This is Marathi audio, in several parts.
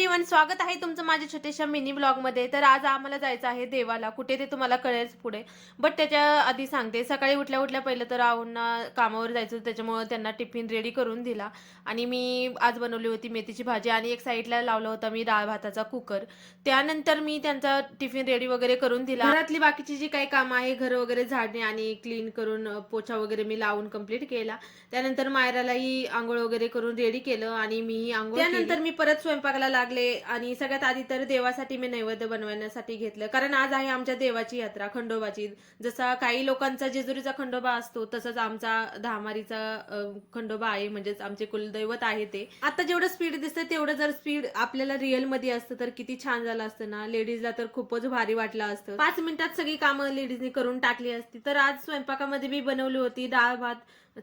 एव्हरीवन, स्वागत आहे तुमचं माझ्या छोट्याशा मिनी ब्लॉगमध्ये। तर आज आम्हाला जायचं आहे देवाला, कुठे ते तुम्हाला कळेल पुढे। बट त्याच्या आधी सांगते, सकाळी उठल्या उठल्या पहिलं तर राहुलना कामावर जायचं होतं, त्याच्यामुळे त्यांना टिफिन रेडी करून दिला। आणि मी आज बनवली होती मेथीची भाजी आणि एक साईडला लावला होता मी डाळ भाताचा कुकर। त्यानंतर मी त्यांचा टिफिन रेडी वगैरे करून दिला। घरातली बाकीची जी काही कामं आहे, घर वगैरे झाडणे आणि क्लीन करून पोछा वगैरे मी लावून कंप्लीट केला। त्यानंतर मायरालाही आंघोळ वगैरे करून रेडी केलं आणि मीही आंघोळ केली। त्यानंतर मी परत स्वयंपाकाला लागले आणि सगळ्यात आधी तर देवासाठी मी नैवेद्य बनवण्यासाठी घेतलं, कारण आज आहे आमच्या देवाची यात्रा खंडोबाची। जसा काही लोकांचा जेजुरीचा खंडोबा असतो तसंच आमचा धामारीचा खंडोबा आहे, म्हणजेच आमचे कुलदैवत आहे ते। आता जेवढं स्पीड दिसतं तेवढं जर स्पीड आपल्याला रिअल मध्ये असतं तर किती छान झालं असतं ना। लेडीजला तर खूपच भारी वाटलं असतं, 5 मिनिटात सगळी कामं लेडीजने करून टाकली असती। तर आज स्वयंपाकामध्ये मी बनवली होती डाळ भात,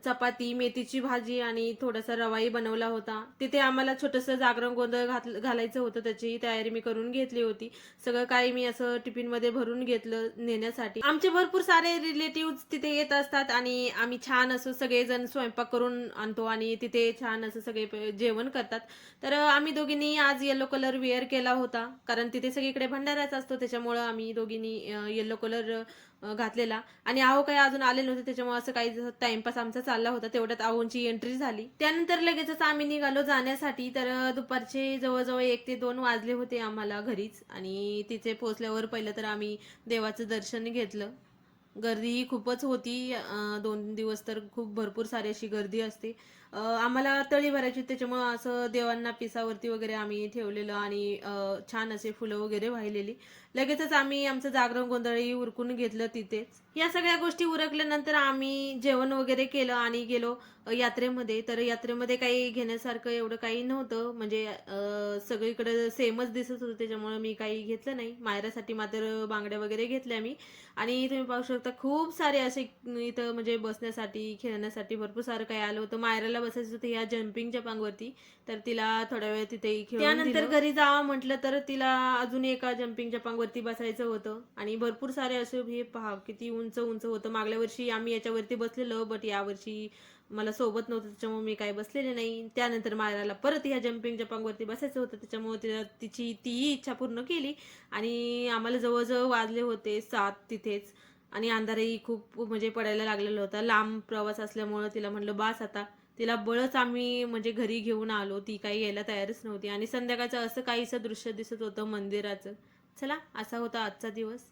चपाती, मेथीची भाजी आणि थोडासा रवाही बनवला होता। तिथे आम्हाला छोटंसं जागरण गोंधळ घालायचं होतं, त्याची तयारी मी करून घेतली होती। सगळं काही मी असं टिफिन मध्ये भरून घेतलं नेण्यासाठी। आमचे भरपूर सारे रिलेटिव्ह तिथे येत असतात आणि आम्ही छान असं सगळेजण स्वयंपाक करून आणतो आणि तिथे छान असं सगळे जेवण करतात। तर आम्ही दोघींनी आज येलो कलर वेअर केला होता, कारण तिथे सगळीकडे भंडाराच असतो, त्याच्यामुळे आम्ही दोघींनी येलो कलर घातलेला। आणि आहो काही अजून आले नव्हते, त्याच्यामुळे असं काही टाइमपास आमचा चालला होता, तेवढ्यात आहोंची एंट्री झाली। त्यानंतर लगेचच आम्ही निघालो जाण्यासाठी। तर दुपारचे जवळजवळ 1 ते 2 वाजले होते आम्हाला घरीच। आणि तिथे पोहोचल्यावर पहिलं तर आम्ही देवाचं दर्शन घेतलं। गर्दी खूपच होती, 2 दिवस तर खूप भरपूर सारी अशी गर्दी असते। आम्हाला तळी भरायची, त्याच्यामुळे असं देवांना पिसावरती वगैरे आम्ही ठेवलेलं आणि छान असे फुलं वगैरे वाहिलेली। लगेचच आम्ही आमचं जागरण गोंधळही उरकून घेतलं तिथेच। या सगळ्या गोष्टी उरकल्यानंतर आम्ही जेवण वगैरे केलं आणि गेलो यात्रेमध्ये। तर यात्रेमध्ये काही घेण्यासारखं एवढं काही नव्हतं, म्हणजे सगळीकडे सेमच दिसत होतं, त्याच्यामुळे मी काही घेतलं नाही। मायरासाठी मात्र बांगड्या वगैरे घेतल्या मी। आणि तुम्ही पाहू शकता खूप सारे असे इथं म्हणजे बसण्यासाठी खेळण्यासाठी भरपूर सारं काही आलं होतं। मायराला बसायचं होतं या जम्पिंग जपांगवरती, तर तिला थोड्या वेळ तिथे खेळून त्यानंतर घरी जावं म्हटलं तर तिला अजून एका जम्पिंग जपांगवरती बसायचं होतं। आणि भरपूर सारे असे हे पहा किती उंच उंच होतं। मागल्या वर्षी आम्ही याच्यावरती बसलेलो, बट यावर्षी मला सोबत नव्हतं, त्याच्यामुळे मी काही बसलेले नाही। त्यानंतर मायराला परत ह्या जम्पिंग जपांगवरती बसायचं होतं, त्याच्यामुळे तिला तिची तीही इच्छा पूर्ण केली। आणि आम्हाला जवळजवळ वाजले होते 7 तिथेच। आणि अंधारही खूप म्हणजे पडायला लागलेला होता, लांब प्रवास असल्यामुळे तिला म्हणलं बास आता। तिला बळच आम्ही म्हणजे घरी घेऊन आलो, ती काही यायला तयारच नव्हती। आणि संध्याकाळचं असं काहीसं दृश्य दिसत होतं मंदिराचं। चला, असा होता आजचा दिवस।